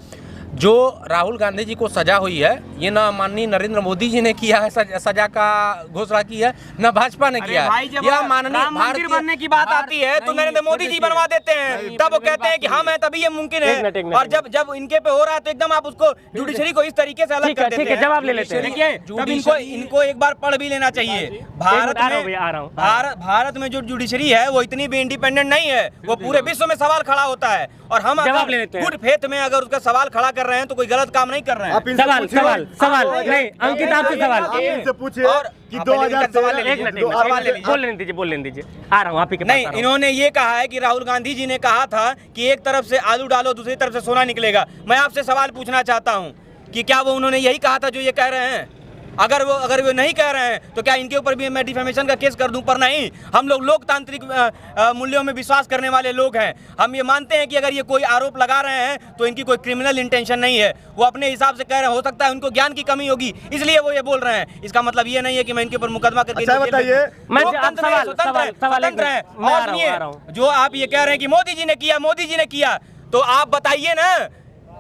जो राहुल गांधी जी को सजा हुई है, ये न माननीय नरेंद्र मोदी जी ने किया है, सजा का घोषणा की है, न भाजपा ने किया है। यह माननीय मंदिर बनने की बात आती है तो नरेंद्र मोदी जी बनवा देते हैं, तब वो कहते हैं कि हम हैं तभी ये मुमकिन है। और जब इनके पे हो रहा है तो एकदम आप उसको जुडिशरी को इस तरीके से अलग कर देते हैं। ठीक है, जवाब ले लेते हैं। देखिए, तब इनको एक बार पढ़ भी लेना चाहिए। भारत में जो जुडिशरी है वो इतनी भी इंडिपेंडेंट नहीं है, वो पूरे विश्व में सवाल खड़ा होता है, और हम जवाब ले लेते हैं। गुड फेथ में अगर उसका सवाल खड़ा कर रहे हैं तो कोई गलत काम नहीं कर रहे हैं। सवाल नहीं, अंकित आपसे सवाल इनसे पूछिए और कि आप 2013 सवाल ले लीजिए, एक मिनट सवाल ले लीजिए। बोल लेने दीजिए, आ रहा हूँ आप ही के पास नहीं, आ रहा हूँ। इन्होंने ये कहा है कि राहुल गांधी जी ने कहा था कि एक तरफ से आलू डालो, दूसरी तरफ से सोना निकलेगा। मैं आपसे सवाल पूछना चाहता हूँ कि क्या वो उन्होंने यही कहा था जो ये कह रहे हैं? अगर वो नहीं कह रहे हैं तो क्या इनके ऊपर भी मैं डिफेमेशन का केस कर दूं? पर नहीं, हम लोग लोकतांत्रिक मूल्यों में विश्वास करने वाले लोग हैं। हम ये मानते हैं कि अगर ये कोई आरोप लगा रहे हैं तो इनकी कोई क्रिमिनल इंटेंशन नहीं है, वो अपने हिसाब से कह रहे हैं। हो सकता है उनको ज्ञान की कमी होगी, इसलिए वो ये बोल रहे हैं। इसका मतलब ये नहीं है कि मैं इनके ऊपर मुकदमा करके अच्छा बताइए, लोकतंत्र है, स्वतंत्र है। और सुनिए, जो आप ये कह रहे हैं कि मोदी जी ने किया, तो आप बताइए ना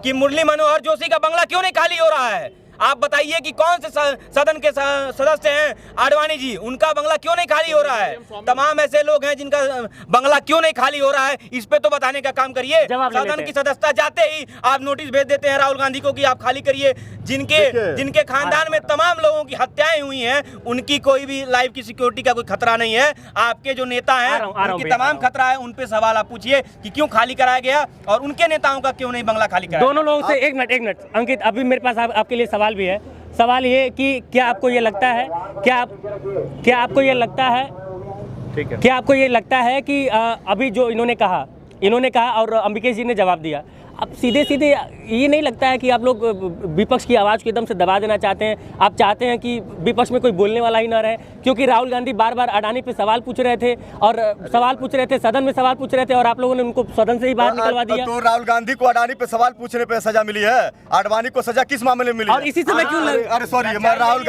कि मुरली मनोहर जोशी का बंगला क्यों नहीं खाली हो रहा है? आप बताइए कि कौन से सदन के सदस्य हैं आडवाणी जी, उनका बंगला क्यों नहीं खाली हो रहा है? तमाम ऐसे लोग हैं जिनका बंगला क्यों नहीं खाली हो रहा है, इस पे तो बताने का काम करिए। सदन की सदस्यता जाते ही आप नोटिस भेज देते हैं राहुल गांधी को कि आप खाली करिए। जिनके खानदान में तमाम लोगों की हत्याएं हुई हैं, उनकी कोई भी लाइफ की सिक्योरिटी का कोई खतरा नहीं है। आपके जो नेता हैं उनकी तमाम खतरा है, उन पे सवाल आप पूछिए कि क्यों खाली कराया गया और उनके नेताओं का क्यों नहीं बंगला खाली कराया। दोनों लोगों से एक मिनट अंकित, अभी मेरे पास आपके लिए सवाल भी है। सवाल ये कि क्या आपको ये लगता है कि अभी जो इन्होंने कहा और अंबिकेश जी ने जवाब दिया, अब सीधे ये नहीं लगता है कि आप लोग विपक्ष की आवाज़ को एकदम से दबा देना चाहते हैं? आप चाहते हैं कि विपक्ष में कोई बोलने वाला ही ना रहे? क्योंकि राहुल गांधी बार बार अडानी पे सवाल पूछ रहे थे, सदन में सवाल पूछ रहे थे, और आप लोगों ने उनको सदन से ही बाहर निकलवा दिया। तो राहुल गांधी को अडानी पे सवाल पूछने पे सजा मिली है, आडवाणी को सजा किस मामले में मिली है? और इसी समय क्यों अरे सॉरी, राहुल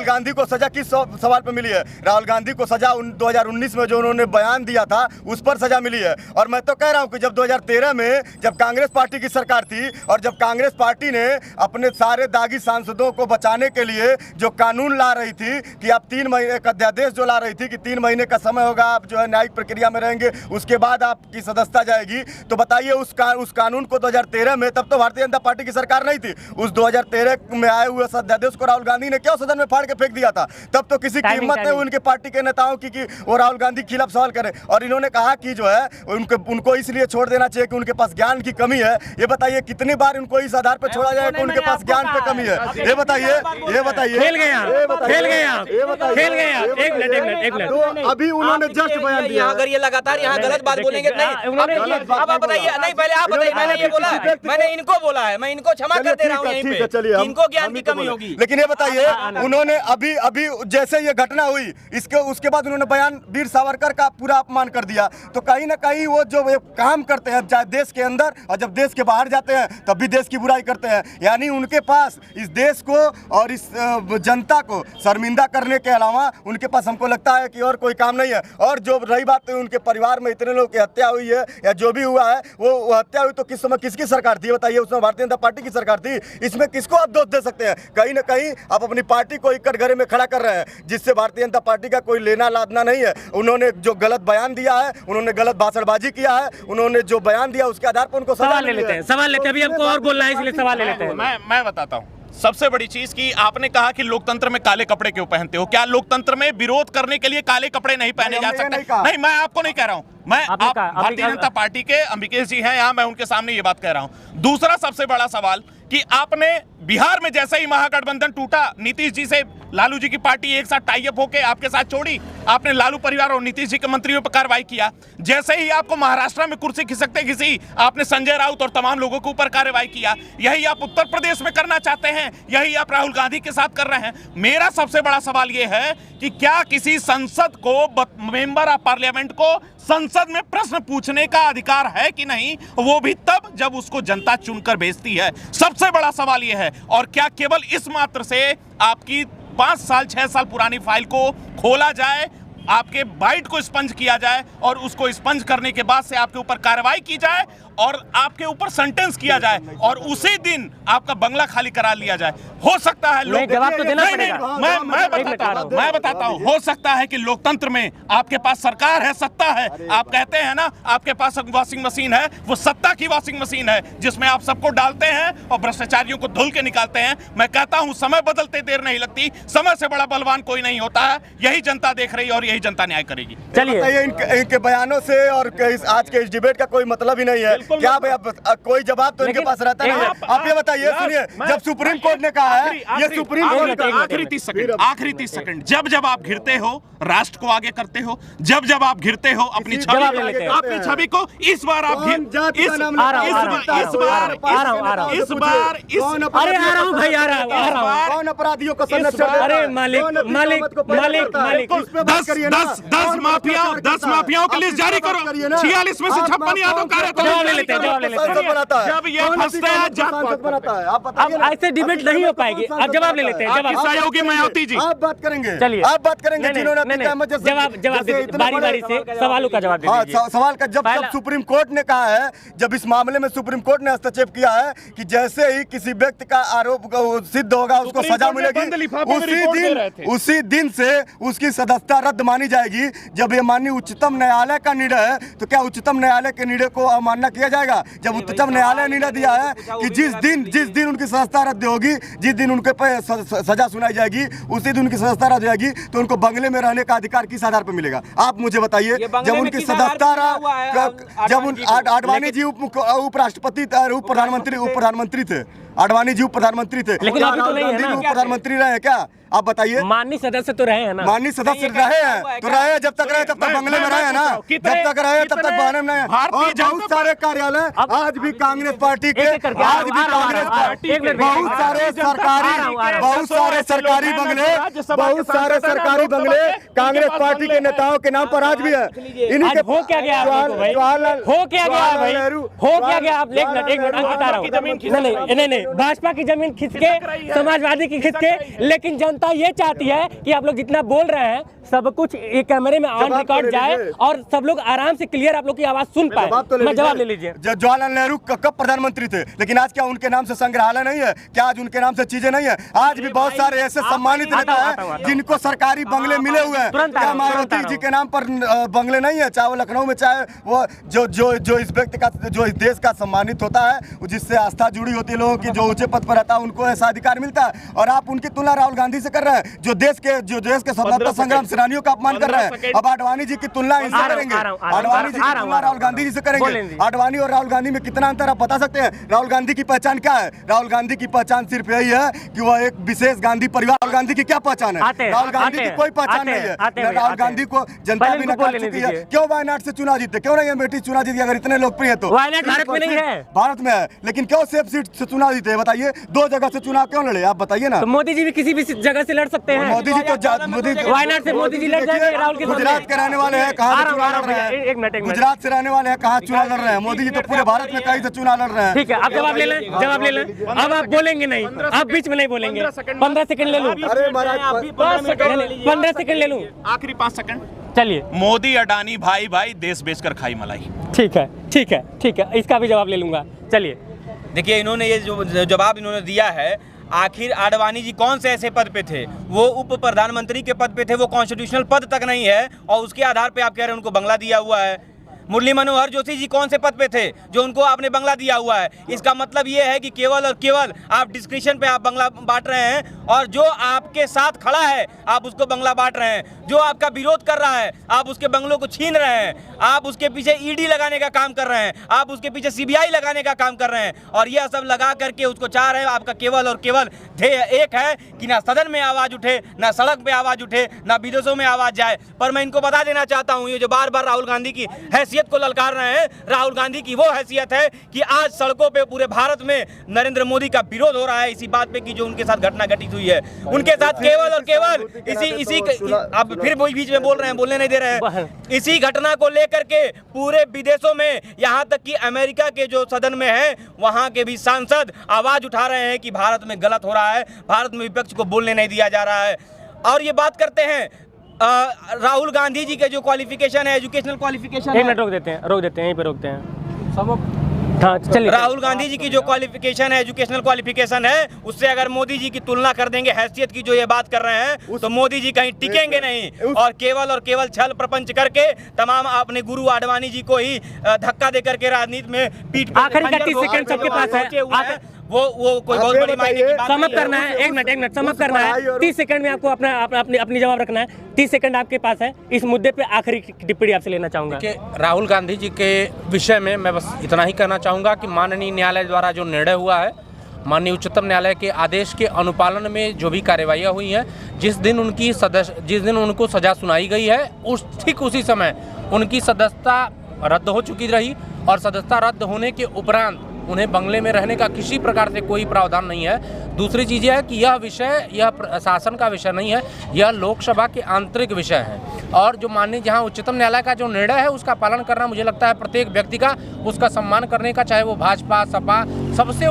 गांधी को सजा किस सवाल पे मिली है? राहुल गांधी को सजा 2019 में जो उन्होंने बयान दिया था उस पर सजा मिली है। और मैं तो कह रहा हूँ कि जब 2013 में जब कांग्रेस पार्टी की सरकार थी और जब कांग्रेस पार्टी ने अपने सारे दागी सांसदों को बचाने के लिए जो कानून ला रही थी कि आप 3 महीने का अध्यादेश जो ला रही थी कि 3 महीने का समय होगा, आप जो है न्यायिक प्रक्रिया में रहेंगे, उसके बाद आपकी सदस्यता जाएगी। तो बताइए उस कानून को 2013 में, तब तो भारतीय जनता पार्टी की सरकार नहीं थी, उस 2013 में आए हुए अध्यादेश को राहुल गांधी ने क्यों सदन में फाड़ के फेंक दिया था? तब तो किसी की हिम्मत नहीं उनके पार्टी के नेताओं की कि वो राहुल गांधी के खिलाफ सवाल करें। और इन्होंने कहा कि जो है उनको इसलिए छोड़ देना चाहिए कि उनके पास ज्ञान की कमी है। ये बताइए कितनी बार उनको इस आधार पर छोड़ा जाए कि उनके पास ज्ञान पे कमी है? ये बताइए खेल गए आप। एक मिनट तो अभी उन्होंने जस्ट बयान दिया। अगर ये लगातार यहाँ गलत बात बोलेंगे नहीं, अब आप बताइए, नहीं पहले आप बताइए, मैंने ये बोला है, मैंने इनको बोला है, मैं इनको क्षमा कर दे रहा हूँ यहीं पे, चलिए इनको ज्ञान की कमी होगी। लेकिन ये बताइए उन्होंने अभी जैसे ये घटना हुई उसके बाद उन्होंने बयान वीर सावरकर का पूरा अपमान कर दिया। तो कहीं ना कहीं वो जो काम करते हैं चाहे देश के अंदर और जब देश के बाहर जाते हैं तब भी देश की बुराई करते हैं। यानी उनके पास इस देश को और इस जनता को शर्मिंदा करने के अलावा उनके पास हमको लगता है कि और कोई काम नहीं है। और जो रही बात उनके परिवार में इतने लोगों की हत्या हुई है या जो भी हुआ है वो हत्या हुई तो किस समय किसकी सरकार थी बताइए? उसमें भारतीय जनता पार्टी की सरकार थी। इसमें किसको आप दोष दे सकते हैं? कहीं ना कहीं आप अपनी पार्टी को इकट्ठ घरे में खड़ा कर रहे हैं जिससे भारतीय जनता पार्टी का कोई लेना लादना नहीं है। उन्होंने जो गलत बयान दिया है, उन्होंने गलत भाषणबाजी किया है, उन्होंने जो बयान दिया उसके आधार पर उनको सवाल ले लेते हैं। अभी हमको और बोलना है इसलिए सवाल ले लेते हैं। मैं बताता हूँ सबसे बड़ी चीज की आपने कहा कि लोकतंत्र में काले कपड़े क्यों पहनते हो? क्या लोकतंत्र में विरोध करने के लिए काले कपड़े नहीं पहने जा सकते? नहीं, मैं आपको नहीं कह रहा हूं, मैं आप भारतीय जनता पार्टी के अम्बिकेश जी हैं यहाँ, मैं उनके सामने ये बात कह रहा हूं। दूसरा सबसे बड़ा सवाल कि आपने बिहार में जैसे ही महागठबंधन टूटा, नीतीश जी से लालू जी की पार्टी एक साथ टाई अप होकर आपके साथ छोड़ी, आपने लालू परिवार और नीतीश जी के मंत्रियों पर कार्रवाई किया। जैसे ही आपको महाराष्ट्र में कुर्सी खिसकते घिसी, आपने संजय राउत और तमाम लोगों के ऊपर कार्रवाई किया। यही आप उत्तर प्रदेश में करना चाहते हैं, यही आप राहुल गांधी के साथ कर रहे हैं। मेरा सबसे बड़ा सवाल यह है कि क्या किसी संसद को, मेंबर ऑफ पार्लियामेंट को संसद में प्रश्न पूछने का अधिकार है कि नहीं? वो भी तब जब उसको जनता चुनकर भेजती है। सबसे बड़ा सवाल यह है। और क्या केवल इस मात्र से आपकी 5 साल 6 साल पुरानी फाइल को खोला जाए, आपके बाइट को स्पंज किया जाए और उसको स्पंज करने के बाद से आपके ऊपर कार्रवाई की जाए और आपके ऊपर सेंटेंस किया जाए और उसी दिन आपका बंगला खाली करा लिया जाए? हो सकता है लोग जवाब तो देना पड़ेगा। मैं बताता हूं, हो सकता है कि लोकतंत्र में आपके पास सरकार है, सत्ता है। आप कहते हैं ना आपके पास वॉशिंग मशीन है, वो सत्ता की वॉशिंग मशीन है जिसमें आप सबको डालते हैं और भ्रष्टाचारियों को धुल के निकालते हैं। मैं कहता हूं समय बदलते देर नहीं लगती, समय से बड़ा बलवान कोई नहीं होता है। यही जनता देख रही है और यही जनता न्याय करेगी। चलिए इनके बयानों से और आज के इस डिबेट का कोई मतलब ही नहीं है। क्या कोई जवाब तो इनके पास रहता नहीं है? आप ये बताइए, सुनिए, जब सुप्रीम कोर्ट ने कहा है, ये सुप्रीम कोर्ट आखिरी 30 सेकंड, जब आप घिरते हो राष्ट्र को आगे करते हो, जब आप घिरते हो अपनी छवि को, इस बार आप कौन अपराधियों को संरक्षण? अरे मालिक 10 माफियाओं की लिस्ट जारी करो। 46 में से 56 यादव जब ये फंसते हैं अब ऐसे डिबेट नहीं हो पाएगी। अब जवाब ले लेते हैं। सहयोगी मायावती जी, आप बात करेंगे, चलिए आप बात करेंगे जिन्होंने जवाब बारी से सवालों का जवाब दीजिए। सवाल का जब सुप्रीम कोर्ट ने कहा है, जब इस मामले में सुप्रीम कोर्ट ने हस्तक्षेप किया है कि जैसे ही किसी व्यक्ति का आरोप सिद्ध होगा उसको सजा मिलेगी, उसी दिन से उसकी सदस्यता रद्द मानी जाएगी। जब ये माननीय उच्चतम न्यायालय का निर्णय है तो क्या उच्चतम न्यायालय के निर्णय को अवमानना किया जाएगा? जब उच्चतम न्यायालय ने निर्णय दिया है कि जिस दिन उनकी सदस्यता रद्द होगी, जिस दिन उनके पे सजा सुनाई जाएगी, उसी दिन उनकी सदस्यता रद्द जाएगी, तो उनको बंगले में रहने का अधिकार किस आधार पर मिलेगा? आप मुझे बताइए। जब उनकी सदस्यता, जब आडवाणी जी उपराष्ट्रपति उप प्रधानमंत्री थे, आडवाणी जी उप प्रधानमंत्री थे, लेकिन अभी तो नहीं है ना। उप प्रधानमंत्री रहे हैं क्या? आप बताइए। माननीय सदस्य तो रहे हैं ना, माननीय सदस्य रहे हैं, तो रहे जब तक रहे तब तक बंगले में रहे हैं ना, जब तक रहे तब तक बंगले में रहे। और बहुत सारे कार्यालय आज भी कांग्रेस पार्टी के, आज भी कांग्रेस पार्टी, बहुत सारे सरकारी बंगले कांग्रेस पार्टी के नेताओं के नाम पर आज भी है। आज हो क्या गया भाई? हो क्या गया भाई? हो क्या गया? आप एक मिनट बता रहा हूँ। नहीं नहीं, भाजपा की जमीन खिंच के, समाजवादी की खिंच के, लेकिन जनता ये चाहती है कि आप लोग जितना बोल रहे हैं सब कुछ ये कैमरे में ऑन रिकॉर्ड जाए और सब लोग आराम से क्लियर आप लोग की आवाज सुन पाए। मैं जवाब ले लीजिए। जवाहरलाल नेहरू कब प्रधानमंत्री थे, लेकिन आज क्या उनके नाम से संग्रहालय नहीं है? क्या आज उनके नाम से चीजें नहीं है? आज भी बहुत सारे ऐसे सम्मानित नेता हैं जिनको सरकारी बंगले मिले हुए हैं। क्या मायावती जी के नाम पर बंगले नहीं है? चाहे वो लखनऊ में, चाहे वो जो इस व्यक्ति का, जो इस देश का सम्मानित होता है, जिससे आस्था जुड़ी होती है लोगों की, जो ऊंचे पद पर रहता है, उनको ऐसा अधिकार मिलता है। और आप उनकी तुलना राहुल गांधी से कर रहे हैं, जो देश के स्वतंत्रता संग्राम सेनानियों का अपमान कर रहे हैं। अब आडवाणी जी की तुलना इनसे करेंगे, आडवाणी जी की तुलना राहुल गांधी जी से करेंगे। आडवाणी और राहुल गांधी में कितना अंतर आप बता सकते हैं? राहुल गांधी की पहचान क्या है? राहुल गांधी की पहचान सिर्फ यही है कि वह एक विशेष गांधी परिवार। राहुल गांधी की क्या पहचान है? राहुल गांधी की कोई पहचान नहीं है। राहुल गांधी को जनता भी नकार चुकी है। क्यों वायनाड से चुनाव जीते? क्यों नहीं अमेठी चुनाव जीती? अगर इतने लोकप्रिय है तो वायनाड भारत में नहीं है, भारत में है, लेकिन क्यों सेफ सीट से चुनाव जीते? बताइए, 2 जगह से चुनाव क्यों लड़े? आप बताइए ना। तो मोदी जी भी किसी भी जगह से लड़ सकते हैं। मोदी जी तो वायनाड से मोदी जी लड़ जाएंगे राहुल के सामने। गुजरात के रहने वाले हैं, कहाँ से चुनाव लड़ रहे हैं? एक मिनट। गुजरात से रहने वाले हैं, कहाँ चुनाव लड़ रहे हैं? मोदी जी तो पूरे भारत में कहीं से चुनाव लड़ रहे हैं। ठीक है, आप जवाब ले लें, जवाब ले लें। अब आप बोलेंगे नहीं, आप बीच में नहीं बोलेंगे। 15 सेकंड ले लूं? अरे महाराज 15 सेकंड ले लूं? आखिरी 5 सेकंड। चलिए, मोदी अडानी भाई भाई, देश बेचकर खाई मलाई। ठीक है, ठीक है, ठीक है, इसका भी जवाब ले लूंगा। चलिए, देखिए, इन्होंने ये जो जवाब इन्होंने दिया है, आखिर आडवाणी जी कौन से ऐसे पद पे थे? वो उप प्रधानमंत्री के पद पे थे, वो कॉन्स्टिट्यूशनल पद तक नहीं है, और उसके आधार पे आप कह रहे हैं उनको बंगला दिया हुआ है। मुरली मनोहर जोशी जी कौन से पद पे थे जो उनको आपने बंगला दिया हुआ है? इसका मतलब ये है कि केवल और केवल आप डिस्क्रिप्शन पे आप बंगला बांट रहे हैं, और जो आपके साथ खड़ा है आप उसको बंगला बांट रहे हैं। जो आपका विरोध कर रहा है आप उसके बंगलों को छीन रहे हैं। आप उसके पीछे ईडी लगाने का काम कर रहे हैं, आप उसके पीछे सीबीआई लगाने का काम कर रहे हैं, और यह सब लगा करके उसको चाह रहे हैं। आपका केवल और केवल ध्येय एक है कि ना सदन में आवाज उठे, ना सड़क पे आवाज उठे, ना विदेशों में आवाज जाए। पर मैं इनको बता देना चाहता हूँ, ये जो बार बार राहुल गांधी की हैसियत को ललकार रहे हैं, राहुल गांधी की वो हैसियत है कि आज सड़कों पे पूरे भारत में नरेंद्र मोदी का विरोध हो रहा है इसी बात पे कि जो उनके साथ घटना घटित हुई है। उनके साथ केवल और केवल इसी अब फिर वही बीच में बोल रहे हैं, बोलने नहीं दे रहे हैं। इसी घटना को लेकर के पूरे विदेशों में, यहाँ तक कि अमेरिका के जो सदन में है, वहाँ के भी सांसद आवाज उठा रहे हैं कि भारत में गलत हो रहा है, भारत में विपक्ष को बोलने नहीं दिया जा रहा है। और ये बात करते हैं राहुल गांधी जी के जो क्वालिफिकेशन है, एजुकेशनल क्वालिफिकेशन है, रोक देते हैं, यहीं पे रोकते हैं। हाँ, चलिए। राहुल गांधी जी की जो क्वालिफिकेशन है, एजुकेशनल क्वालिफिकेशन है, उससे अगर मोदी जी की तुलना कर देंगे हैसियत की जो ये बात कर रहे हैं, तो मोदी जी कहीं टिकेंगे नहीं, और केवल छल प्रपंच करके तमाम अपने गुरु आडवाणी जी को ही धक्का दे करके राजनीति में पीठ आखिरी 30 सेकंड सबके पास है। वो कोई बहुत बड़ी मायने की बात समाप्त करना है। एक मिनट समाप्त करना है। 30 सेकंड में आपको अपनी जवाब रखना है। 30 सेकंड आपके पास है। इस मुद्दे पे आखिरी टिप्पणी आपसे लेना चाहूंगा कि राहुल गांधी जी के विषय में मैं बस इतना ही कहना चाहूँगा कि माननीय न्यायालय द्वारा जो निर्णय हुआ है, माननीय उच्चतम न्यायालय के आदेश के अनुपालन में जो भी कार्रवाइयाँ हुई हैं, जिस दिन उनको सजा सुनाई गई है, ठीक उसी समय उनकी सदस्यता रद्द हो चुकी रही, और सदस्यता रद्द होने के उपरांत उन्हें बंगले में रहने का किसी प्रकार से कोई प्रावधान नहीं है। दूसरी चीज़ यह है कि यह विषय यह शासन का विषय नहीं है, यह लोकसभा के आंतरिक विषय है, और जो माननीय जहां उच्चतम न्यायालय का जो निर्णय है उसका पालन करना मुझे लगता है प्रत्येक व्यक्ति का उसका सम्मान करने का, चाहे वो भाजपा सपा, सबसे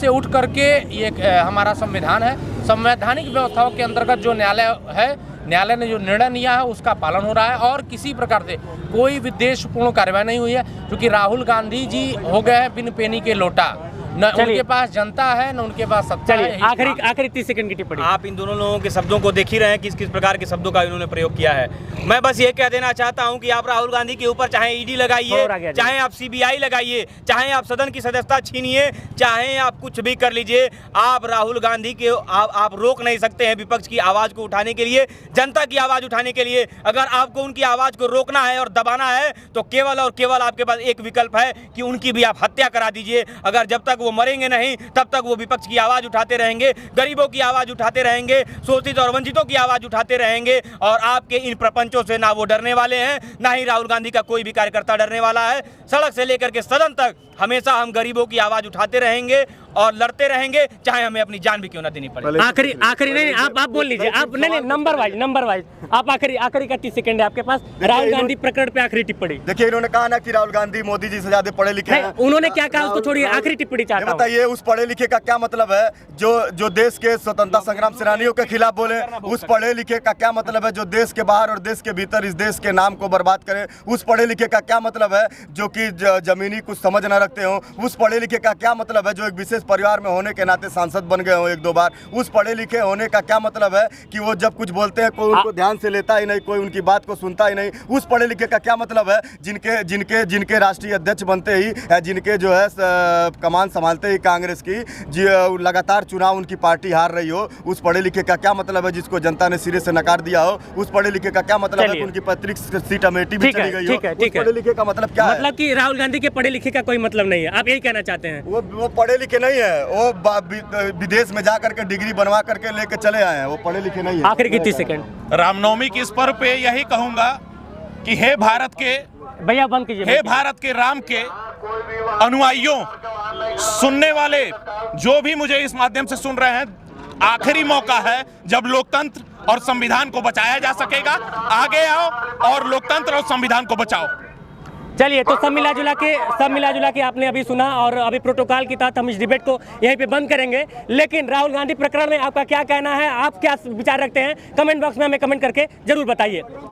उठ करके ये हमारा संविधान है। संवैधानिक व्यवस्थाओं के अंतर्गत जो न्यायालय है, न्यायालय ने जो निर्णय लिया है उसका पालन हो रहा है, और किसी प्रकार से कोई विद्वेषपूर्ण कार्रवाई नहीं हुई है, क्योंकि राहुल गांधी जी हो गए हैं बिन पेनी के लोटा। न उनके पास जनता है, न उनके पास सत्ता है। आखिरी 30 सेकंड की टिप्पणी। आप इन दोनों लोगों के शब्दों को देख ही रहे हैं किस किस प्रकार के शब्दों का इन्होंने प्रयोग किया है। मैं बस ये कह देना चाहता हूं कि आप राहुल गांधी के ऊपर चाहे ईडी लगाइए, चाहे आप सीबीआई लगाइए, चाहे आप सदन की सदस्यता छीनिए, चाहे आप कुछ भी कर लीजिए, आप राहुल गांधी के आप रोक नहीं सकते हैं विपक्ष की आवाज़ को उठाने के लिए, जनता की आवाज़ उठाने के लिए। अगर आपको उनकी आवाज़ को रोकना है और दबाना है तो केवल और केवल आपके पास एक विकल्प है कि उनकी भी आप हत्या करा दीजिए। अगर जब तक वो मरेंगे नहीं तब तक वो विपक्ष की आवाज़ उठाते रहेंगे, गरीबों की आवाज़ उठाते रहेंगे, शोषित और वंचितों की आवाज़ उठाते रहेंगे। और आपके इन प्रपंचों से ना वो डरने वाले हैं, ना ही राहुल गांधी का कोई भी कार्यकर्ता डरने वाला है। सड़क से लेकर के सदन तक हमेशा हम गरीबों की आवाज़ उठाते रहेंगे, और लड़ते रहेंगे, चाहे हमें अपनी जान भी क्यों ना देनी पड़े। आखिरी नहीं, आप बोल लीजिए, आप नहीं नंबर वाइज आप आखिरी का 30 सेकंड है आपके पास। राहुल गांधी प्रकरण पे आखिरी टिप्पणी। देखिए, इन्होंने कहा ना कि राहुल गांधी मोदी जी से ज्यादा पढ़े लिखे हैं। उन्होंने क्या कहा उसको छोड़िए, आखिरी टिप्पणी चाहता हूं। बताइए, उस पढ़े लिखे का क्या मतलब है जो देश के स्वतंत्रता संग्राम सेनानियों के खिलाफ बोले? उस पढ़े लिखे का क्या मतलब है जो देश के बाहर और देश के भीतर इस देश के नाम को बर्बाद करे? उस पढ़े लिखे का क्या मतलब है जो कि जमीनी कुछ समझ न रखते हो? उस पढ़े लिखे का क्या मतलब है जो एक विशेष परिवार में होने के नाते सांसद बन गए हो 1-2 बार? उस पढ़े लिखे होने का क्या मतलब है कि वो जब कुछ बोलते हैं कोई उनको ध्यान से लेता ही नहीं, कोई उनकी बात को सुनता ही नहीं? उस पढ़े लिखे का क्या मतलब है जिनके राष्ट्रीय अध्यक्ष बनते ही, जिनके जो है कमान संभालते ही कांग्रेस की लगातार चुनाव उनकी पार्टी हार रही हो? उस पढ़े लिखे का क्या मतलब है जिसको जनता ने सिरे से नकार दिया हो? उस पढ़े लिखे का क्या मतलब है कि उनकी पैतृक सीट अमेठी भी चली गई हो? उस पढ़े लिखे का मतलब क्या है? मतलब कि राहुल गांधी के पढ़े लिखे का कोई मतलब नहीं है, आप यही कहना चाहते हैं? वो पढ़े लिखे नहीं है, वो विदेश में जा करके डिग्री बनवा करके लेके चले आए हैं, वो पढ़े लिखे नहीं है। आखिरी के 30 सेकंड। रामनवमी के इस पर्व पे यही कहूंगा कि हे भारत के भैया बंद कीजिए। हे भारत के राम के अनुयायियों, सुनने वाले जो भी मुझे इस माध्यम से सुन रहे हैं, आखिरी मौका है जब लोकतंत्र और संविधान को बचाया जा सकेगा। आगे आओ और लोकतंत्र और संविधान को बचाओ। चलिए, तो सब मिला जुला के आपने अभी सुना, और अभी प्रोटोकॉल के तहत हम इस डिबेट को यहीं पे बंद करेंगे। लेकिन राहुल गांधी प्रकरण में आपका क्या कहना है, आप क्या विचार रखते हैं, कमेंट बॉक्स में हमें कमेंट करके जरूर बताइए।